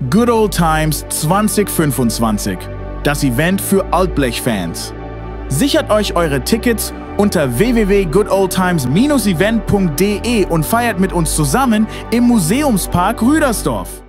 Good Old Times 2025. Das Event für Altblech-Fans. Sichert euch eure Tickets unter www.goodoldtimes-event.de und feiert mit uns zusammen im Museumspark Rüdersdorf.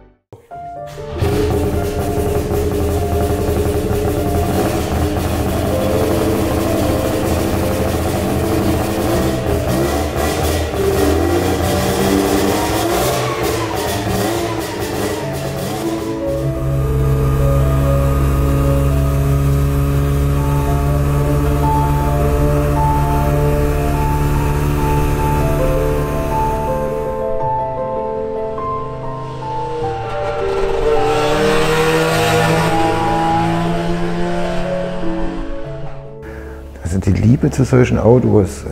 Also die Liebe zu solchen Autos,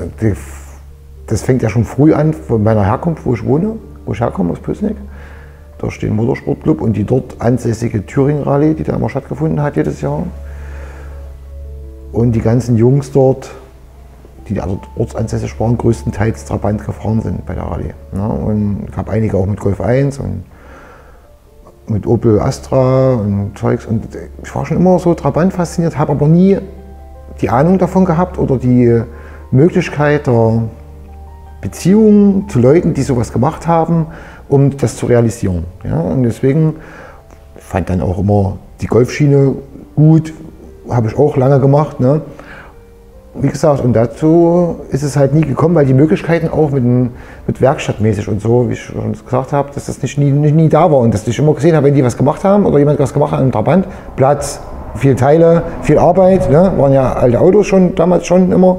das fängt ja schon früh an, von meiner Herkunft, wo ich wohne, wo ich herkomme aus Pößneck. Da steht ein Motorsportclub und die dort ansässige Thüringen-Rallye, die da immer stattgefunden hat jedes Jahr. Und die ganzen Jungs dort, die dort ortsansässig waren, größtenteils Trabant gefahren sind bei der Rallye. Ja, und ich habe einige auch mit Golf 1 und mit Opel Astra und Zeugs. Und ich war schon immer so Trabant fasziniert, habe aber nie die Ahnung davon gehabt oder die Möglichkeit der Beziehung zu Leuten, die sowas gemacht haben, um das zu realisieren. Ja, und deswegen fand dann auch immer die Golfschiene gut, habe ich auch lange gemacht. Ne? Wie gesagt, und dazu ist es halt nie gekommen, weil die Möglichkeiten auch mit werkstattmäßig und so, wie ich schon gesagt habe, dass das nie da war und dass ich immer gesehen habe, wenn die was gemacht haben oder jemand was gemacht hat im Trabant, Platz, viele Teile, viel Arbeit, ne? Waren ja alte Autos schon damals schon immer.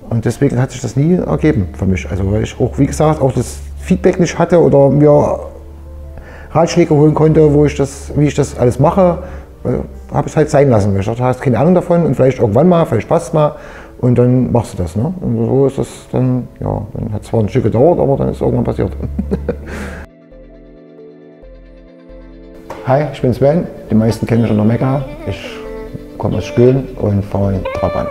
Und deswegen hat sich das nie ergeben für mich. Also weil ich auch, wie gesagt, auch das Feedback nicht hatte oder mir Ratschläge holen konnte, wie ich das alles mache, habe ich es halt sein lassen. Ich dachte, du hast keine Ahnung davon und vielleicht irgendwann mal, vielleicht passt es mal und dann machst du das. Ne? Und so ist das dann, ja, dann hat es zwar ein Stück gedauert, aber dann ist es irgendwann passiert. Hi, ich bin Sven, die meisten kennen mich unter Mecca. Ich komme aus Schkön und fahre einen Trabant.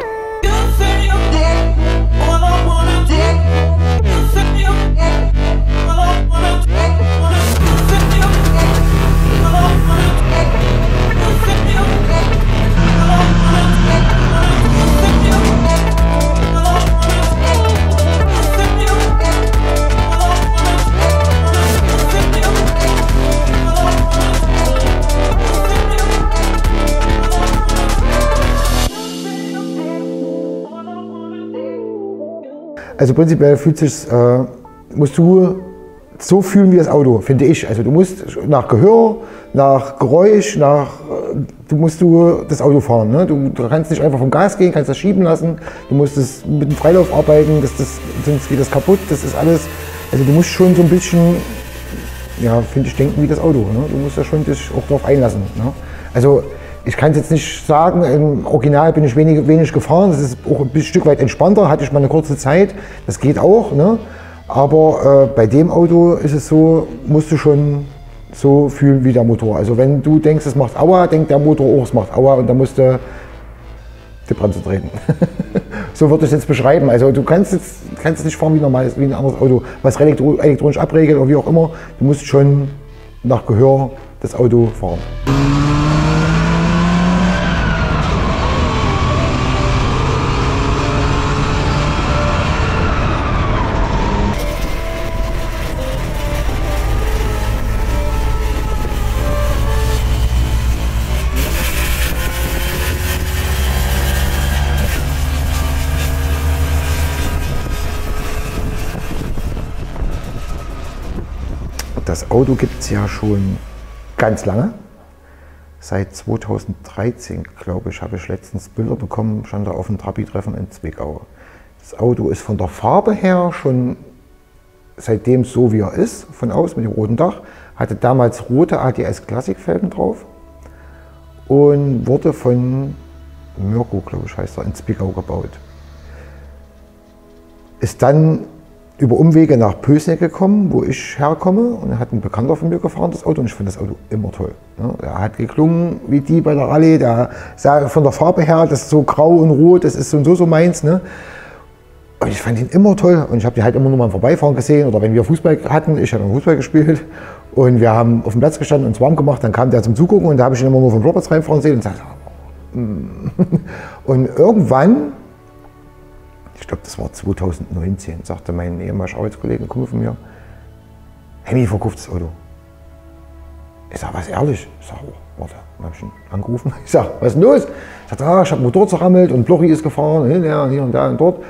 Also prinzipiell musst du so fühlen wie das Auto, finde ich. Also du musst nach Gehör, nach Geräusch, du musst das Auto fahren. Ne? Du kannst nicht einfach vom Gas gehen, kannst das schieben lassen. Du musst es mit dem Freilauf arbeiten, sonst geht das kaputt. Das ist alles. Also du musst schon so ein bisschen, ja, finde ich, denken wie das Auto. Ne? Du musst ja schon dich auch darauf einlassen. Ne? Also ich kann es jetzt nicht sagen, im Original bin ich wenig gefahren, das ist auch ein Stück weit entspannter, hatte ich mal eine kurze Zeit, das geht auch, ne? Aber bei dem Auto ist es so, musst du schon so fühlen wie der Motor. Also wenn du denkst, es macht Aua, denkt der Motor auch, es macht Aua und dann musst du die Bremse treten. So würde ich es jetzt beschreiben. Also du kannst nicht fahren wie ein anderes Auto, was elektronisch abregelt oder wie auch immer. Du musst schon nach Gehör das Auto fahren. Das Auto gibt es ja schon ganz lange. Seit 2013, glaube ich, habe ich letztens Bilder bekommen, stand da auf dem Trabi-Treffen in Zwickau. Das Auto ist von der Farbe her schon seitdem so, wie er ist, von außen mit dem roten Dach. Hatte damals rote ATS-Klassikfelgen drauf und wurde von Mirko, glaube ich, heißt er, in Zwickau gebaut. Ist dann über Umwege nach Pößneck gekommen, wo ich herkomme, und hat ein Bekannter von mir gefahren, das Auto, und ich finde das Auto immer toll. Ne? Er hat geklungen wie die bei der Rallye, der sah von der Farbe her, das ist so grau und rot, das ist so meins. Ne? Und ich fand ihn immer toll und ich habe den halt immer nur mal im Vorbeifahren gesehen oder wenn wir Fußball hatten, ich habe Fußball gespielt Und wir haben auf dem Platz gestanden und es warm gemacht, dann kam der zum Zugucken und da habe ich ihn immer nur vom Flurplatz reinfahren sehen und sagte, und irgendwann, ich glaube das war 2019, sagte mein ehemaliger Arbeitskollege, ein Kumpel von mir, Henny, verkauft das Auto. Ich sage, was ehrlich? Ich sage, oh, warte, dann habe ich ihn angerufen. Ich sage, was ist denn los? Ich sage, ich habe Motor zerrammelt und Blochi ist gefahren, hier und da und dort.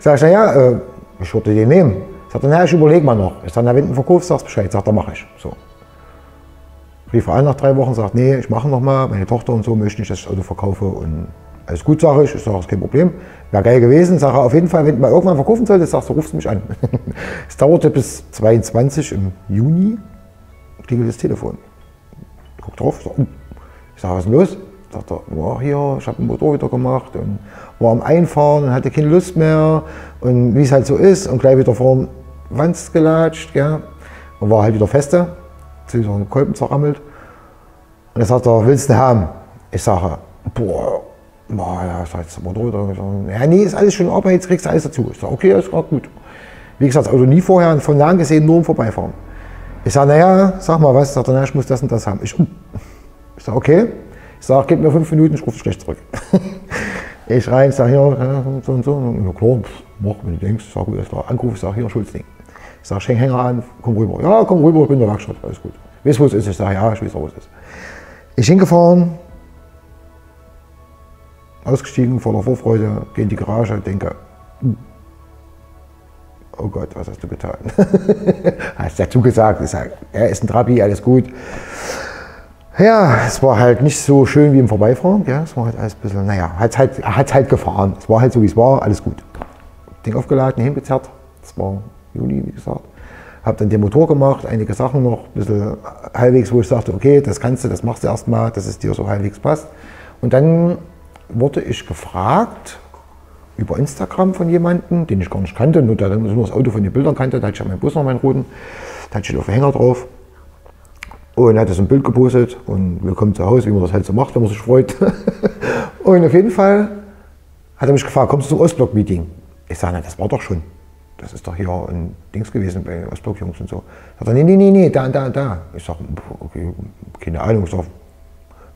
Sag ich, naja, ich würde den nehmen. Sagt er, naja, ich überlege mal noch. Ich sage, na, wenn du ihn verkaufst, sagst Bescheid. Sagt er, mache ich. So. Rief er an nach 3 Wochen, sagt, nee, ich mache noch mal. Meine Tochter und so möchte nicht, dass ich das Auto verkaufe. Und alles gut, sage ich. Ich sage, ist kein Problem. Wäre geil gewesen. Sage auf jeden Fall, wenn du mal irgendwann verkaufen solltest, sagst du, rufst mich an. Es dauerte bis 22 im Juni. Klingelt das Telefon. Ich guck drauf. Ich sage, was ist denn los? Sagt er, ja, hier, ich habe den Motor wieder gemacht und war am Einfahren und hatte keine Lust mehr. Und wie es halt so ist, und gleich wieder vor den Wanst gelatscht. Ja. Und war halt wieder feste. So einen Kolben zerrammelt. Und er sagt er, willst du den haben? Ich sage, boah, ja, ich sag, jetzt Motor wieder. Ja, nee, ist alles schon Arbeit, jetzt kriegst du alles dazu. Ich sage, okay, ist gerade gut. Wie gesagt, das Auto nie vorher von nahen gesehen, nur im Vorbeifahren. Ich sage, naja, sag mal was. Sagt er, na, ich muss das und das haben. Ich sage, okay. Ich sage, gib mir 5 Minuten, ich rufe dich gleich zurück. Ich rein, sage, hier, so und so. Und ja, klar, mach, wenn du denkst. Ich sage, gut, ich anrufe, ich sage, hier, Schulzding. Ich sage, schenk Hänger an, komm rüber. Ja, komm rüber, ich bin in der Werkstatt, alles gut. Weißt du, wo es ist? Ich sage, ja, ich weiß, wo es ist. Ich hingefahren, ausgestiegen, voller Vorfreude, gehe in die Garage, denke, oh Gott, was hast du getan? Hast dazu gesagt, ich sage, er ist ein Trabi, alles gut. Ja, es war halt nicht so schön wie im Vorbeifahren. Ja, es war halt alles ein bisschen, naja, hat halt gefahren. Es war halt so, wie es war, alles gut. Ding aufgeladen, hingezerrt. Das war Juli, wie gesagt. Habe dann den Motor gemacht, einige Sachen noch, ein bisschen halbwegs, wo ich sagte, okay, das kannst du, das machst du erstmal, dass es dir so halbwegs passt. Und dann wurde ich gefragt über Instagram von jemandem, den ich gar nicht kannte, nur der dann nur das Auto von den Bildern kannte. Da hatte ich ja meinen Bus noch, meinen roten, da hatte ich auf den Hänger drauf. Und er hat so ein Bild gepostet und willkommen zu Hause, wie man das halt so macht, wenn man sich freut. Und auf jeden Fall hat er mich gefragt, kommst du zum Ostblock-Meeting? Ich sage, na, das war doch schon. Das ist doch hier ein Dings gewesen bei Ostblock-Jungs und so. Sagt er, nee, da. Ich sage, okay, keine Ahnung, ich sage,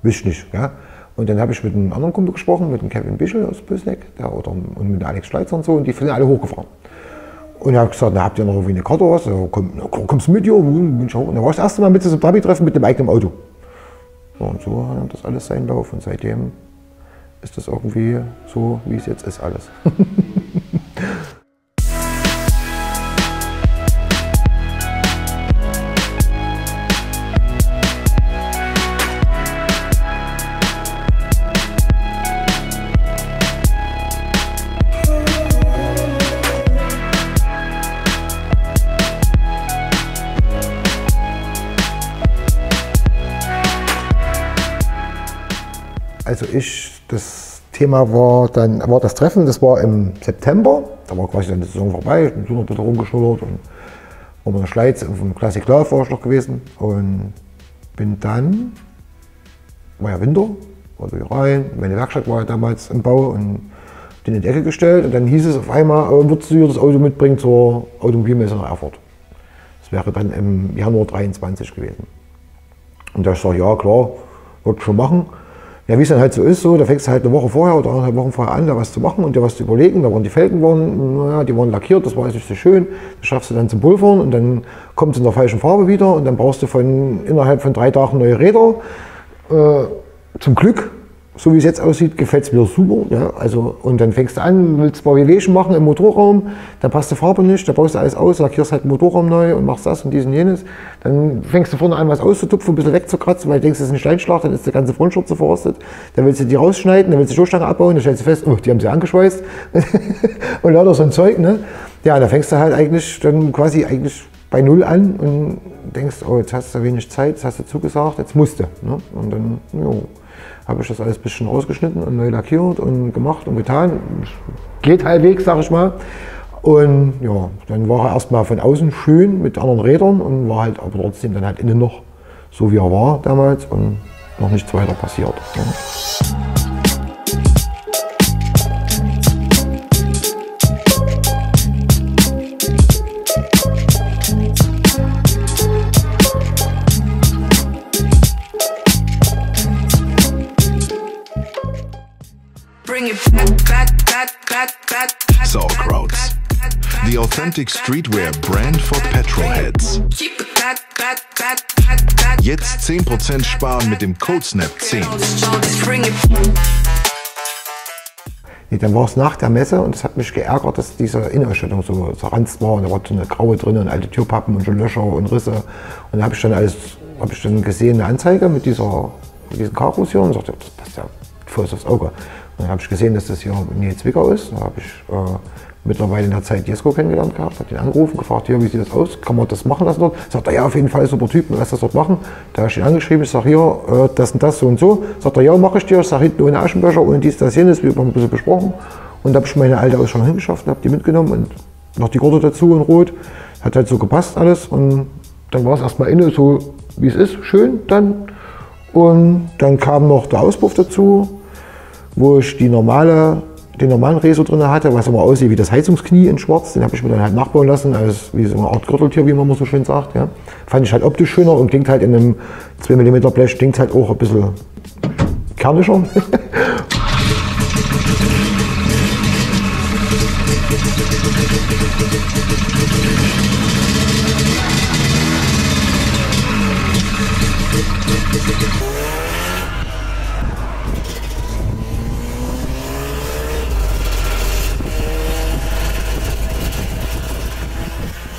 wüsste ich nicht. Ja? Und dann habe ich mit einem anderen Kumpel gesprochen, mit dem Kevin Bischel aus Bösneck und mit Alex Schleitzer und so, und die sind alle hochgefahren. Und er hat gesagt, na, habt ihr noch irgendwie eine Karte oder was? Kommst du mit, jo? Und dann war ich das erste Mal mit diesem Trabi-Treffen mit dem eigenen Auto. So, und so hat das alles seinen Lauf. Und seitdem ist das irgendwie so, wie es jetzt ist, alles. Also das Thema war das Treffen, das war im September, da war quasi dann die Saison vorbei, ich bin so noch ein bisschen rumgeschnullert und war mit der Schleiz vom Classic Love war ich noch gewesen und bin dann, war ja Winter, war hier rein, meine Werkstatt war ja damals im Bau und den in die Ecke gestellt und dann hieß es auf einmal, würdest du hier das Auto mitbringen zur Automobilmesse nach Erfurt. Das wäre dann im Januar 23 gewesen. Und da ich sage, ja klar, würde ich schon machen. Ja, wie es dann halt so ist, da fängst du halt eine Woche vorher oder 1,5 Wochen vorher an, da was zu machen und dir was zu überlegen. Da waren die Felgen, naja, die waren lackiert, das war jetzt nicht so schön. Das schaffst du dann zum Pulvern und dann kommt es in der falschen Farbe wieder und dann brauchst du innerhalb von 3 Tagen neue Räder. Zum Glück, so wie es jetzt aussieht, gefällt es mir super. Ja, also, und dann fängst du an, willst mal Wehwehchen machen im Motorraum, dann passt die Farbe nicht, dann baust du alles aus, lackierst halt den Motorraum neu und machst das und dies und jenes. Dann fängst du vorne an, was auszutupfen, ein bisschen wegzukratzen, weil du denkst, das ist ein Steinschlag, dann ist die ganze Frontschürze verrostet. Dann willst du die rausschneiden, dann willst du die Stoßstange abbauen, dann stellst du fest, oh, die haben sie angeschweißt. Und lauter so ein Zeug, ne? Ja, da fängst du halt eigentlich bei Null an und denkst, oh, jetzt hast du wenig Zeit, jetzt hast du zugesagt, jetzt musst du. Ne? Und dann, jo, habe ich das alles ein bisschen rausgeschnitten und neu lackiert und gemacht und getan. Geht halbwegs, sag ich mal. Und ja, dann war er erstmal von außen schön mit anderen Rädern und war halt aber trotzdem dann halt innen noch so wie er war damals und noch nichts weiter passiert. Ja. Sauerkrauts. The authentic streetwear brand for Petrolheads. Jetzt 10% sparen mit dem Codesnap 10. Nee, dann war es nach der Messe und es hat mich geärgert, dass diese Innenausstattung so zerranzt war. Und da war so eine graue drin und alte Türpappen und schon Löcher und Risse. Und da habe ich dann gesehen, eine Anzeige mit diesen Karos hier und sagte, das passt ja voll aufs Auge. Und dann habe ich gesehen, dass das hier in Nähe Zwickau ist. Da habe ich mittlerweile in der Zeit Jesko kennengelernt gehabt, habe den angerufen, gefragt, hier, wie sieht das aus, kann man das machen lassen dort? Sagt er, ja, auf jeden Fall, super Typ, lass das dort machen. Da habe ich ihn angeschrieben, ich sage, hier, das und das, so und so. Sagt er, ja, mache ich dir. Ich sage, hinten ohne Aschenbecher, ohne dies, das, jenes, wir haben ein bisschen besprochen. Und da habe ich meine alte Ausstattung hingeschafft, habe die mitgenommen und noch die Gurte dazu in Rot. Hat halt so gepasst alles und dann war es erstmal inne so, wie es ist, schön dann. Und dann kam noch der Auspuff dazu, wo ich den normalen Reso drin hatte, was aber aussieht wie das Heizungsknie in schwarz. Den habe ich mir dann halt nachbauen lassen, als wie so eine Art Gürteltier, wie man immer so schön sagt. Ja. Fand ich halt optisch schöner und klingt halt in einem 2 mm Blech, klingt halt auch ein bisschen kernischer.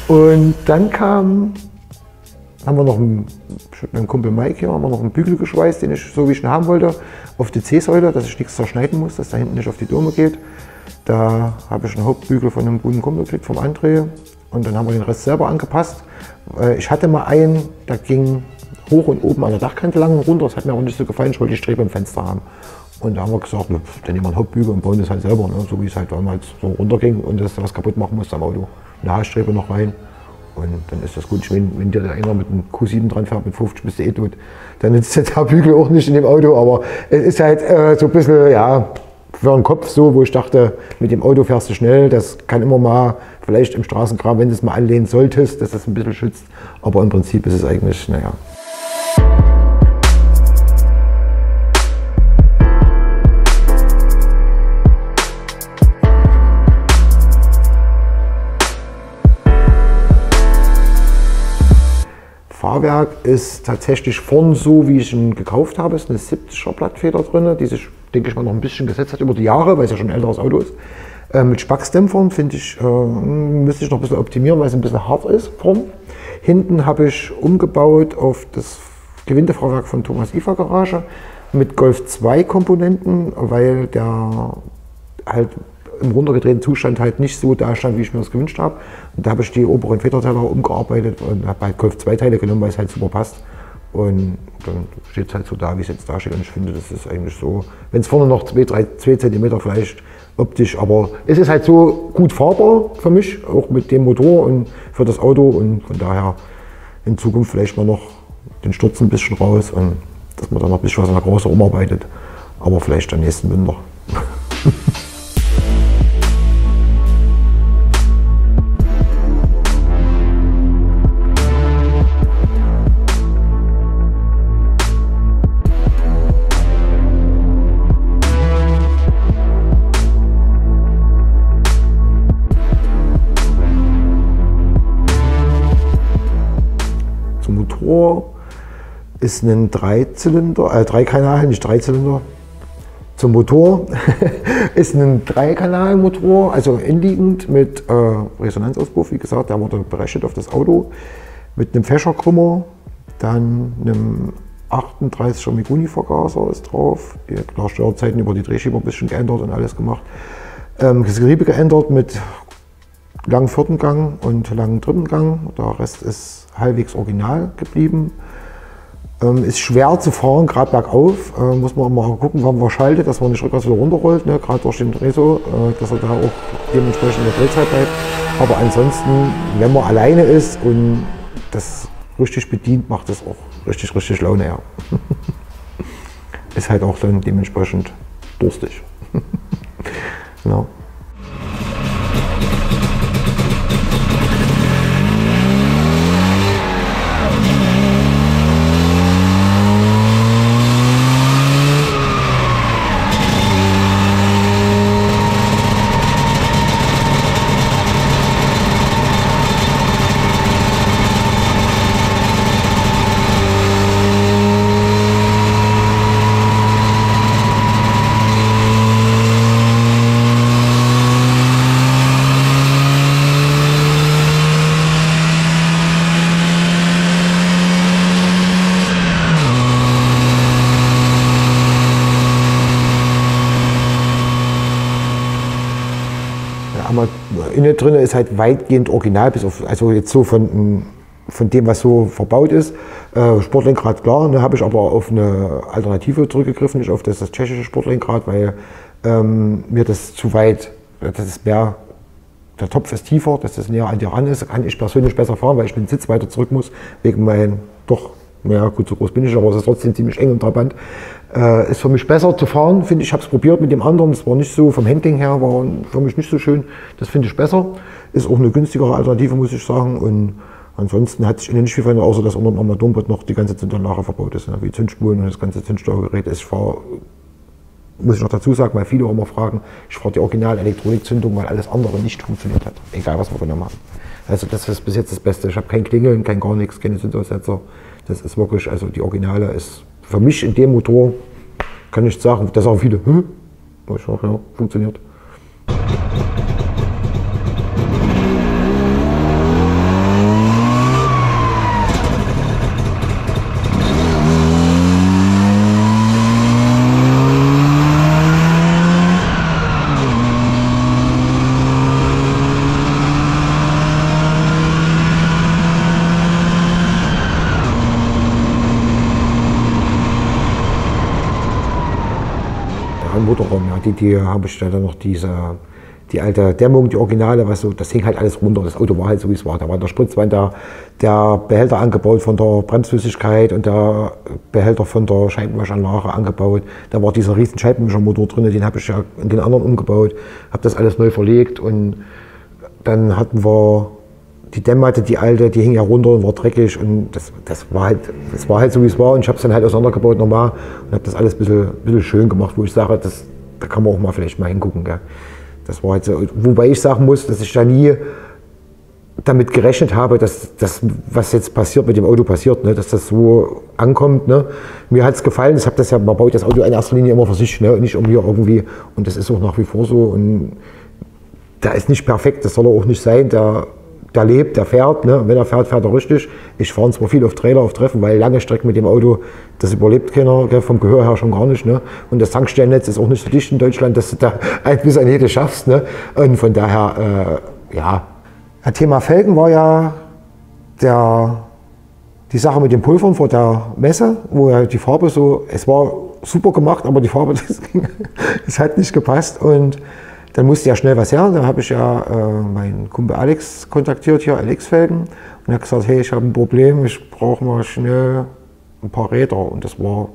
Und dann haben wir noch mit meinem Kumpel Mike hier, haben wir noch einen Bügel geschweißt, den ich so wie ich ihn haben wollte, auf die C-Säule, dass ich nichts zerschneiden muss, dass da hinten nicht auf die Dome geht. Da habe ich einen Hauptbügel von einem guten Kumpel gekriegt, vom André. Und dann haben wir den Rest selber angepasst. Ich hatte mal einen, der ging hoch und oben an der Dachkante lang und runter. Das hat mir auch nicht so gefallen, ich wollte die Strebe im Fenster haben. Und da haben wir gesagt, dann nehmen wir einen Hauptbügel und bauen das halt selber, ne? So wie es halt damals so runterging und dass du was kaputt machen musst am Auto. Eine Haarstrebe noch rein und dann ist das gut. Wenn dir einer mit einem Q7 dran fährt, mit 50 bist du eh tot. Dann nützt der Bügel auch nicht in dem Auto, aber es ist halt so ein bisschen, ja, für den Kopf so, wo ich dachte, mit dem Auto fährst du schnell, das kann immer mal, vielleicht im Straßenkram, wenn du es mal anlehnen solltest, dass das ein bisschen schützt, aber im Prinzip ist es eigentlich, naja. Fahrwerk ist tatsächlich vorn so, wie ich ihn gekauft habe. Es ist eine 70er Blattfeder drin, die sich, denke ich mal, noch ein bisschen gesetzt hat über die Jahre, weil es ja schon ein älteres Auto ist. Mit Spacksdämpfern finde ich, müsste ich noch ein bisschen optimieren, weil es ein bisschen hart ist vorn. Hinten habe ich umgebaut auf das Gewindefahrwerk von Thomas Ifer Garage mit Golf 2 Komponenten, weil der halt im runtergedrehten Zustand halt nicht so da stand, wie ich mir das gewünscht habe. Und da habe ich die oberen Federteile umgearbeitet und habe halt Golf 2 Teile genommen, weil es halt super passt. Und dann steht es halt so da, wie es jetzt da steht. Und ich finde, das ist eigentlich so, wenn es vorne noch 2 cm vielleicht optisch, aber es ist halt so gut fahrbar für mich, auch mit dem Motor und für das Auto. Und von daher in Zukunft vielleicht mal noch den Sturz ein bisschen raus und dass man dann noch ein bisschen was an der Große umarbeitet. Aber vielleicht am nächsten Winter. Motor ist ein Dreikanal, nicht Dreizylinder. Zum Motor ist ein Dreikanalmotor, also inliegend mit Resonanzauspuff, wie gesagt, der wurde berechnet auf das Auto, mit einem Fächerkrümmer, dann einem 38er Miguni-Vergaser ist drauf, die Klarsteuerzeiten über die Drehschieber ein bisschen geändert und alles gemacht. Das Getriebe geändert mit langen 4. Gang und langen 3. Gang, der Rest ist halbwegs original geblieben. Ist schwer zu fahren, gerade bergauf. Muss man mal gucken, wann man schaltet, dass man nicht rückwärts wieder runterrollt, ne? Gerade durch den Reso, dass er da auch dementsprechend in der Drehzeit bleibt. Aber ansonsten, wenn man alleine ist und das richtig bedient, macht das auch richtig Laune, ja. Ist halt auch dann dementsprechend durstig. Genau. drin ist halt weitgehend original, bis auf, also jetzt so von dem, was so verbaut ist. Sportlenkrad, klar, ne, habe ich aber auf eine Alternative zurückgegriffen, nicht auf das tschechische Sportlenkrad, weil mir das zu weit, das ist mehr, der Topf ist tiefer, dass das näher an dir ran ist, kann ich persönlich besser fahren, weil ich mit dem Sitz weiter zurück muss, wegen meinen, doch, ja gut, so groß bin ich, aber es ist trotzdem ziemlich eng im Trabant. Ist für mich besser zu fahren, finde ich, habe es probiert mit dem anderen, das war nicht so, vom Handling her war für mich nicht so schön, das finde ich besser, ist auch eine günstigere Alternative, muss ich sagen, und ansonsten hat sich nicht viel verändert, außer dass unter dem Armaturenbrett noch die ganze Zündanlage verbaut ist, ne, wie Zündspulen und das ganze Zündsteuergerät. Ich fahre, muss ich noch dazu sagen, weil viele auch immer fragen, ich fahre die Original-Elektronikzündung, weil alles andere nicht funktioniert hat, egal was wir genommen haben. Also das ist bis jetzt das Beste. Ich habe kein Klingeln, kein gar nichts, keine Zündaussetzer. Das ist wirklich, also die Originale ist für mich in dem Motor, kann ich sagen, das sagen viele, ich sage, ja, funktioniert. Motorraum, ja, die habe ich dann noch die alte Dämmung, die Originale, was so, das hing halt alles runter. Das Auto war halt so, wie es war. Da war in der Spritzwand der Behälter angebaut von der Bremsflüssigkeit und der Behälter von der Scheibenwaschanlage angebaut. Da war dieser riesen Scheibenwischermotor drin, den habe ich ja in den anderen umgebaut, habe das alles neu verlegt und dann hatten wir die Dämmmatte, die alte, die hing ja runter und war dreckig und das war halt so, wie es war und ich habe es dann halt auseinandergebaut nochmal und habe das alles ein bisschen schön gemacht, wo ich sage, da kann man auch mal vielleicht mal hingucken. Gell. Das war halt so, wobei ich sagen muss, dass ich da nie damit gerechnet habe, dass das, was jetzt passiert, mit dem Auto passiert, ne, dass das so ankommt. Ne. Mir hat es gefallen, man baut das Auto in erster Linie immer für sich, ne, und nicht um hier irgendwie, und das ist auch nach wie vor so und der ist nicht perfekt, das soll er auch nicht sein, der lebt, der fährt, ne? Wenn er fährt, fährt er richtig. Ich fahre zwar viel auf Trailer, auf Treffen, weil lange Strecken mit dem Auto, das überlebt keiner, gell? Vom Gehör her schon gar nicht. Ne? Und das Tankstellennetz ist auch nicht so dicht in Deutschland, dass du da bis an jede schaffst. Ne? Und von daher, ja. Das Thema Felgen war ja die Sache mit den Pulvern vor der Messe, wo ja die Farbe so, es war super gemacht, aber die Farbe, das hat nicht gepasst. Und dann musste ja schnell was her. Da habe ich ja meinen Kumpel Alex kontaktiert, hier Alex Felgen, und er hat gesagt, hey, ich habe ein Problem, ich brauche mal schnell ein paar Räder. Und das war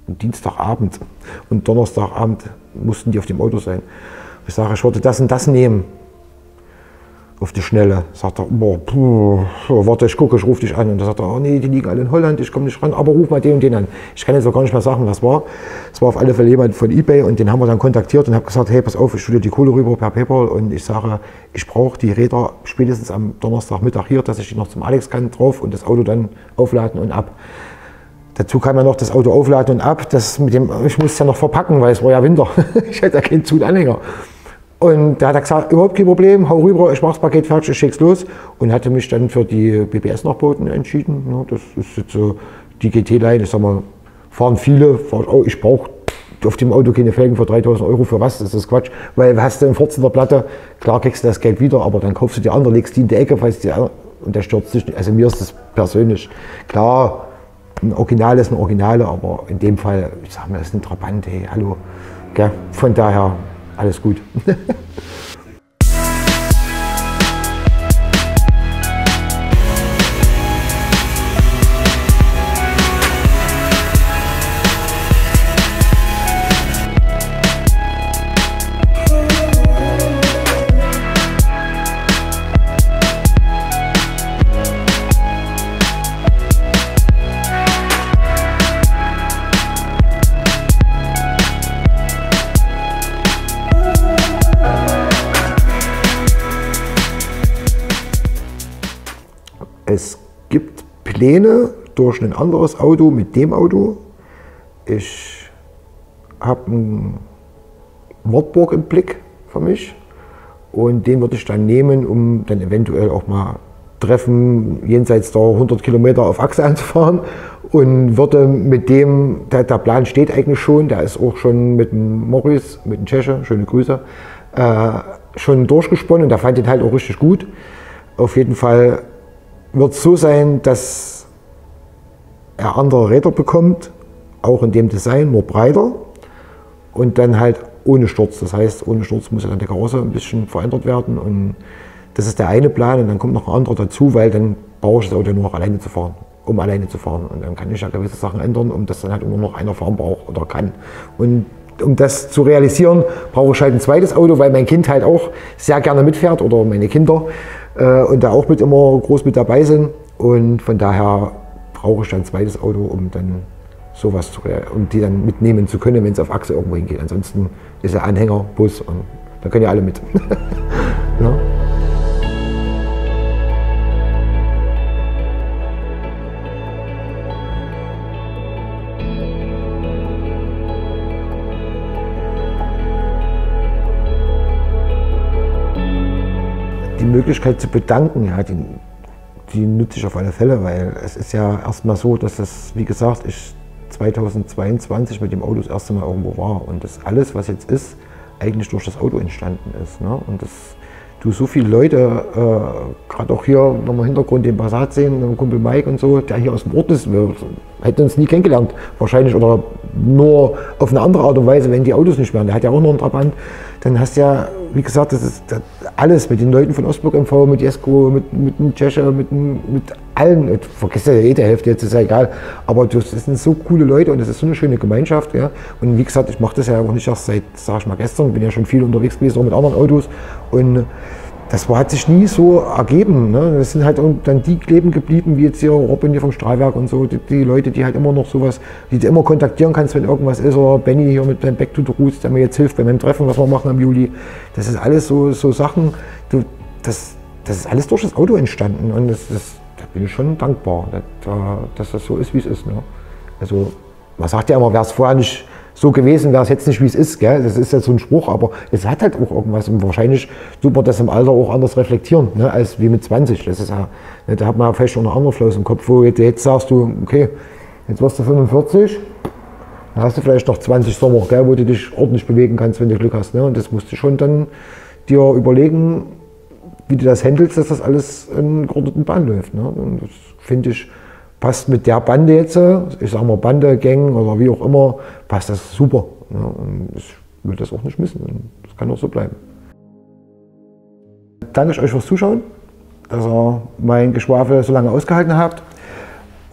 ein Dienstagabend. Und Donnerstagabend mussten die auf dem Auto sein. Ich sage, ich wollte das und das nehmen. Auf die Schnelle. Sagt er, warte, ich gucke, ich rufe dich an. Und dann sagt er, oh nee, die liegen alle in Holland, ich komme nicht ran, aber ruf mal den und den an. Ich kann jetzt auch gar nicht mehr sagen, was war. Es war auf alle Fälle jemand von eBay und den haben wir dann kontaktiert und habe gesagt, hey, pass auf, ich schulde die Kohle rüber per PayPal und ich sage, ich brauche die Räder spätestens am Donnerstagmittag hier, dass ich die noch zum Alex kann drauf und das Auto dann aufladen und ab. Dazu kann man noch das Auto aufladen und ab. Ich musste es ja noch verpacken, weil es war ja Winter. Ich hatte ja keinen Zunanhänger. Und da hat er gesagt, überhaupt kein Problem, hau rüber, ich mach das Paket fertig, ich schick's los. Und hatte mich dann für die BBS-Nachboten entschieden. Ja, das ist jetzt so die GT-Line, ich sag mal, fahren viele, ich brauche auf dem Auto keine Felgen für 3.000 €, für was? Das ist Quatsch. Weil hast du einen 14er Platte, klar kriegst du das Geld wieder, aber dann kaufst du die andere, legst die in die Ecke, und der stürzt dich nicht. Also mir ist das persönlich, klar, ein Original ist ein Originale, aber in dem Fall, ich sag mal, das ist ein Trabant, hey, hallo. Gell? Von daher, alles gut. Es gibt Pläne durch ein anderes Auto mit dem Auto. Ich habe einen Wartburg im Blick für mich und den würde ich dann nehmen, um dann eventuell auch mal Treffen jenseits der 100 Kilometer auf Achse anzufahren und würde mit dem, der Plan steht eigentlich schon, der ist auch schon mit dem Morris, mit dem Tscheche, schöne Grüße, schon durchgesponnen und der fand den halt auch richtig gut. Auf jeden Fall wird es so sein, dass er andere Räder bekommt, auch in dem Design, nur breiter und dann halt ohne Sturz. Das heißt, ohne Sturz muss ja dann die Karosse ein bisschen verändert werden und das ist der eine Plan und dann kommt noch ein anderer dazu, weil dann brauche ich das Auto nur noch alleine zu fahren, um alleine zu fahren. Und dann kann ich ja gewisse Sachen ändern, um das dann halt nur noch einer fahren braucht oder kann. Und um das zu realisieren, brauche ich halt ein zweites Auto, weil mein Kind halt auch sehr gerne mitfährt oder meine Kinder und da auch immer groß mit dabei sind. Und von daher brauche ich dann ein zweites Auto, um dann sowas um die dann mitnehmen zu können, wenn es auf Achse irgendwo hingeht. Ansonsten ist ja Anhänger, Bus und da können ja alle mit. Ja. Die Möglichkeit zu bedanken, ja, die nutze ich auf alle Fälle, weil es ist ja erstmal so, dass das, wie gesagt, ich 2022 mit dem Auto das erste Mal irgendwo war und das alles, was jetzt ist, eigentlich durch das Auto entstanden ist. Ne? Und dass du so viele Leute, gerade auch hier nochmal im Hintergrund den Passat sehen, mein Kumpel Mike und so, der hier aus dem Ort ist, wir hätten uns nie kennengelernt, wahrscheinlich, oder nur auf eine andere Art und Weise, wenn die Autos nicht wären. Der hat ja auch noch einen Trabant. Dann hast du ja, wie gesagt, das ist alles mit den Leuten von Osburg MV, mit Jesko, mit dem Tscheche, mit allen. Ich vergesse ja die Hälfte, jetzt ist ja egal. Aber das sind so coole Leute und das ist so eine schöne Gemeinschaft. Ja. Und wie gesagt, ich mache das ja auch nicht erst seit, sag ich mal, gestern. Bin ja schon viel unterwegs gewesen, auch mit anderen Autos. Und das hat sich nie so ergeben. Ne? Das sind halt dann die kleben geblieben, wie jetzt hier Robin hier vom Strahlwerk und so, die Leute, die halt immer noch sowas, die du immer kontaktieren kannst, wenn irgendwas ist, oder Benny hier mit seinem Back to the Roots, der mir jetzt hilft bei meinem Treffen, was wir machen im Juli. Das ist alles so Sachen, das ist alles durch das Auto entstanden und da bin ich schon dankbar, dass das so ist, wie es ist. Ne? Also man sagt ja immer, wäre es vorher nicht so gewesen, wäre es jetzt nicht, wie es ist. Gell? Das ist ja so ein Spruch, aber es hat halt auch irgendwas. Und wahrscheinlich tut man das im Alter auch anders reflektieren, ne, als wie mit 20. Das ist ja, ne, da hat man ja vielleicht schon eine andere Floß im Kopf, wo jetzt sagst du, okay, jetzt wirst du 45, dann hast du vielleicht noch 20 Sommer, gell, wo du dich ordentlich bewegen kannst, wenn du Glück hast. Ne? Und das musst du schon dann dir überlegen, wie du das handelst, dass das alles in geordneten Bahn läuft. Ne? Und das finde ich, passt mit der Bande jetzt, ich sag mal Bande, Gang oder wie auch immer, passt das super. Ja, und ich will das auch nicht missen. Und das kann auch so bleiben. Danke ich euch fürs Zuschauen, dass ihr mein Geschwafel so lange ausgehalten habt.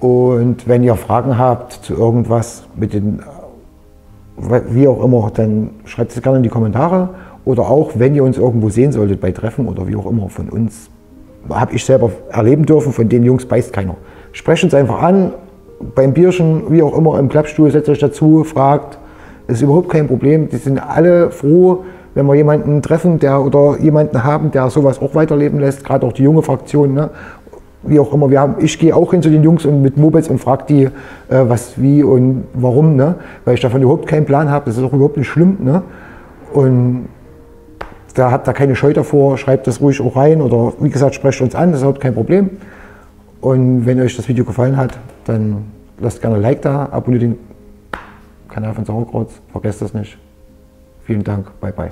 Und wenn ihr Fragen habt zu irgendwas, mit den, wie auch immer, dann schreibt es gerne in die Kommentare. Oder auch, wenn ihr uns irgendwo sehen solltet bei Treffen oder wie auch immer von uns, habe ich selber erleben dürfen, von den Jungs beißt keiner. Sprecht uns einfach an, beim Bierchen, wie auch immer, im Klappstuhl, setzt euch dazu, fragt. Das ist überhaupt kein Problem. Die sind alle froh, wenn wir jemanden treffen, oder jemanden haben, der sowas auch weiterleben lässt, gerade auch die junge Fraktion. Ne? Wie auch immer, ich gehe auch hin zu den Jungs und mit Mopeds und frage die, was, wie und warum, ne? Weil ich davon überhaupt keinen Plan habe. Das ist auch überhaupt nicht schlimm. Ne? Und da habt ihr keine Scheu davor, schreibt das ruhig auch rein oder wie gesagt, sprecht uns an, das ist überhaupt kein Problem. Und wenn euch das Video gefallen hat, dann lasst gerne ein Like da, abonniert den Kanal von Sauerkraut, vergesst das nicht. Vielen Dank, bye bye.